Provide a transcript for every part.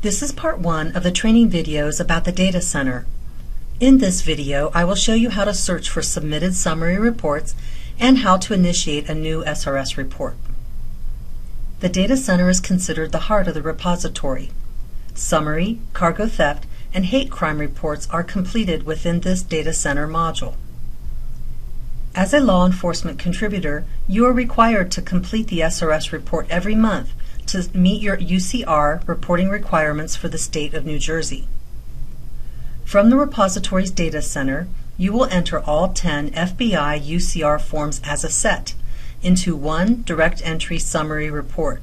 This is part 1 of the training videos about the data center. In this video, I will show you how to search for submitted summary reports and how to initiate a new SRS report. The data center is considered the heart of the repository. Summary, cargo theft, and hate crime reports are completed within this data center module. As a law enforcement contributor, you are required to complete the SRS report every month to meet your UCR reporting requirements for the state of New Jersey. From the repository's data center, you will enter all 10 FBI UCR forms as a set into one direct entry summary report.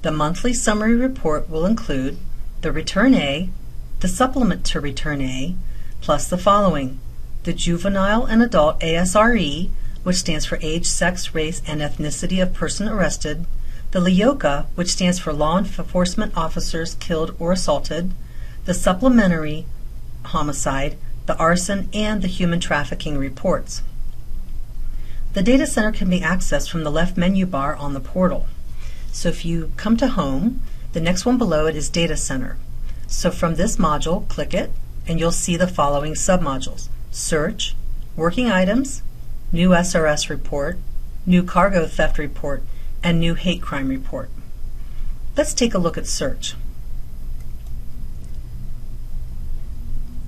The monthly summary report will include the Return A, the supplement to Return A, plus the following: the Juvenile and Adult ASRE, which stands for Age, Sex, Race, and Ethnicity of Person Arrested, the LEOCA, which stands for Law Enforcement Officers Killed or Assaulted, the Supplementary Homicide, the Arson, and the Human Trafficking reports. The data center can be accessed from the left menu bar on the portal. So if you come to Home, the next one below it is Data Center. So from this module, click it, and you'll see the following submodules: Search, Working Items, New SRS Report, New Cargo Theft Report, and New Hate Crime Report. Let's take a look at Search.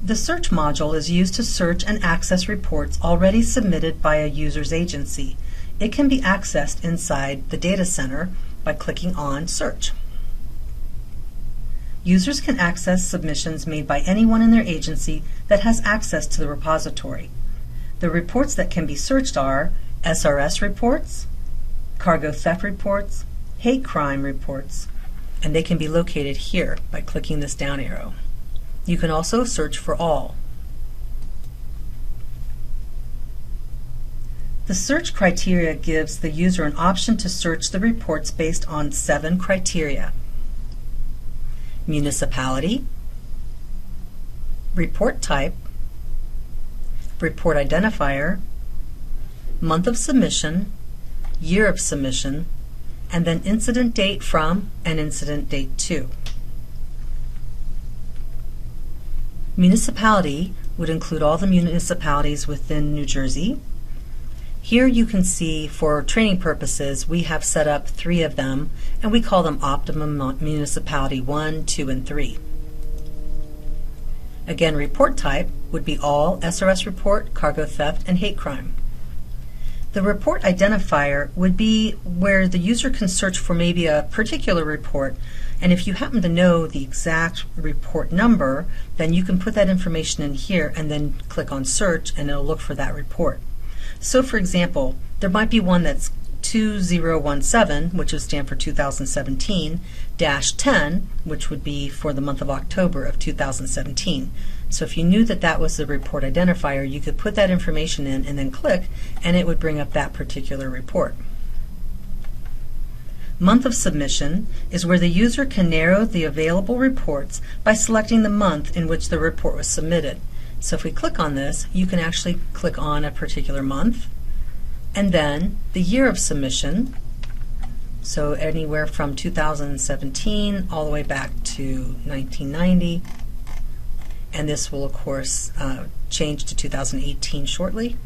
The Search module is used to search and access reports already submitted by a user's agency. It can be accessed inside the data center by clicking on Search. Users can access submissions made by anyone in their agency that has access to the repository. The reports that can be searched are SRS reports, cargo theft reports, hate crime reports, and they can be located here by clicking this down arrow. You can also search for all. The search criteria gives the user an option to search the reports based on 7 criteria: municipality, report type, report identifier, month of submission, year of submission, and then incident date from and incident date to. Municipality would include all the municipalities within New Jersey. Here you can see, for training purposes, we have set up 3 of them, and we call them Optimum Municipality 1, 2, and 3. Again, report type would be all SRS report, cargo theft, and hate crime. The report identifier would be where the user can search for maybe a particular report, and if you happen to know the exact report number, then you can put that information in here and then click on search and it'll look for that report. So for example, there might be one that's 2017, which would stand for 2017-10, which would be for the month of October of 2017. So if you knew that that was the report identifier, you could put that information in and then click, and it would bring up that particular report. Month of submission is where the user can narrow the available reports by selecting the month in which the report was submitted. So if we click on this, you can actually click on a particular month, and then the year of submission, so anywhere from 2017 all the way back to 1990, and this will of course change to 2018 shortly.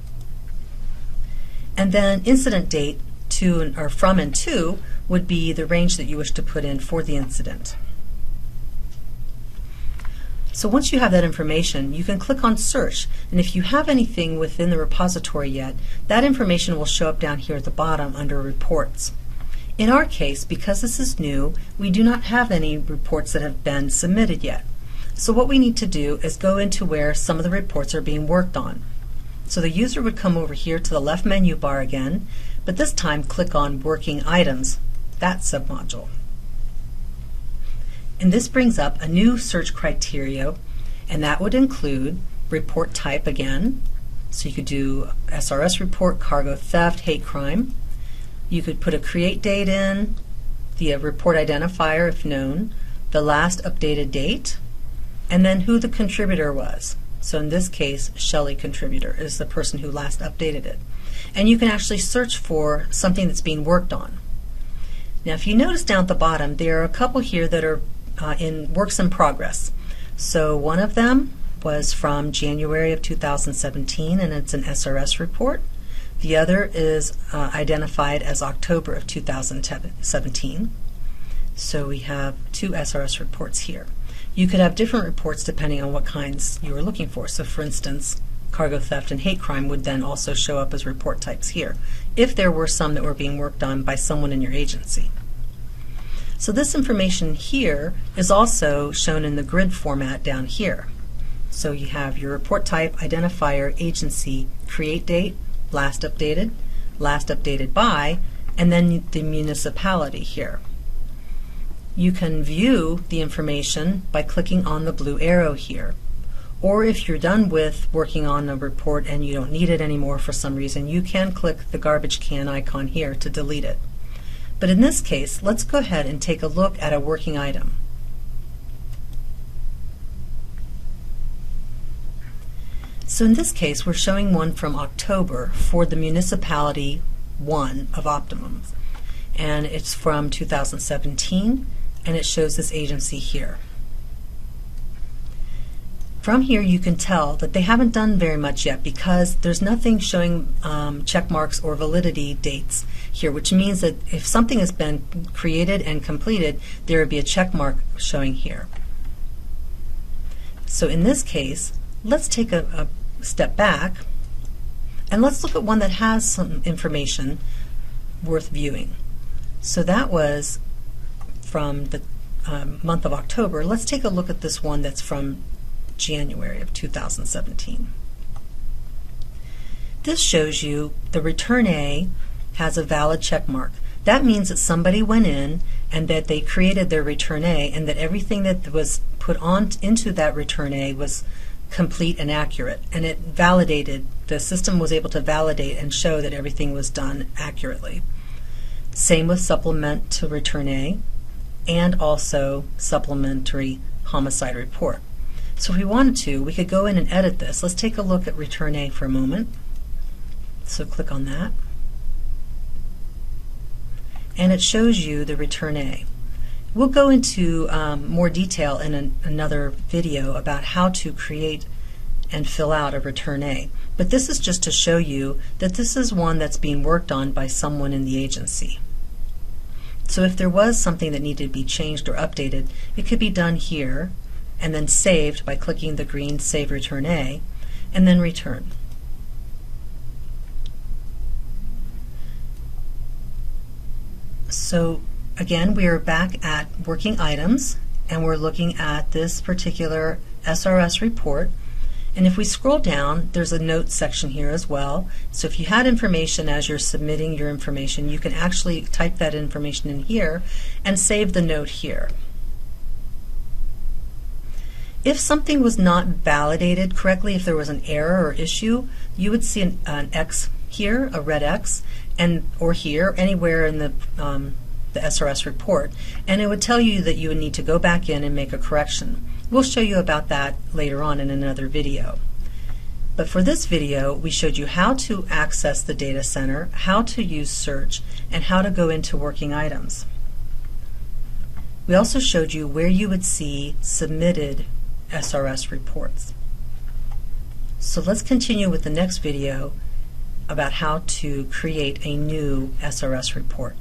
And then incident date to or from and to would be the range that you wish to put in for the incident. So once you have that information, you can click on search, and if you have anything within the repository yet, that information will show up down here at the bottom under reports. In our case, because this is new, we do not have any reports that have been submitted yet. So what we need to do is go into where some of the reports are being worked on. So the user would come over here to the left menu bar again, but this time click on Working Items, that submodule. And this brings up a new search criteria, and that would include report type again. So you could do SRS report, cargo theft, hate crime. You could put a create date in, the report identifier if known, the last updated date, and then who the contributor was. So in this case, Shelley contributor is the person who last updated it. And you can actually search for something that's being worked on. Now if you notice down at the bottom, there are a couple here that are in works in progress. So one of them was from January of 2017, and it's an SRS report. The other is identified as October of 2017. So we have two SRS reports here. You could have different reports depending on what kinds you were looking for. So for instance, cargo theft and hate crime would then also show up as report types here, if there were some that were being worked on by someone in your agency. So this information here is also shown in the grid format down here. So you have your report type, identifier, agency, create date, last updated by, and then the municipality here. You can view the information by clicking on the blue arrow here. Or if you're done with working on a report and you don't need it anymore for some reason, you can click the garbage can icon here to delete it. But in this case, let's go ahead and take a look at a working item. So in this case, we're showing one from October for the municipality 1 of Optimum. And it's from 2017, and it shows this agency here. From here you can tell that they haven't done very much yet because there's nothing showing check marks or validity dates here, which means that if something has been created and completed, there would be a check mark showing here. So in this case, let's take a step back and let's look at one that has some information worth viewing. So that was from the month of October. Let's take a look at this one that's from January of 2017. This shows you the return A has a valid check mark. That means that somebody went in and that they created their return A and that everything that was put on into that return A was complete and accurate, and it validated, the system was able to validate and show that everything was done accurately. Same with supplement to return A and also supplementary homicide report. So if we wanted to, we could go in and edit this. Let's take a look at return A for a moment. So click on that. And it shows you the return A. We'll go into more detail in another video about how to create and fill out a return A. But this is just to show you that this is one that's being worked on by someone in the agency. So if there was something that needed to be changed or updated, it could be done here and then saved by clicking the green Save Return A and then Return. So again, we are back at Working Items and we're looking at this particular SRS report. And if we scroll down, there's a notes section here as well. So if you had information as you're submitting your information, you can actually type that information in here and save the note here. If something was not validated correctly, if there was an error or issue, you would see an X here, a red X, or here, anywhere in the SRS report, and it would tell you that you would need to go back in and make a correction. We'll show you about that later on in another video. But for this video, we showed you how to access the data center, how to use search, and how to go into working items. We also showed you where you would see submitted SRS reports. So let's continue with the next video about how to create a new SRS report.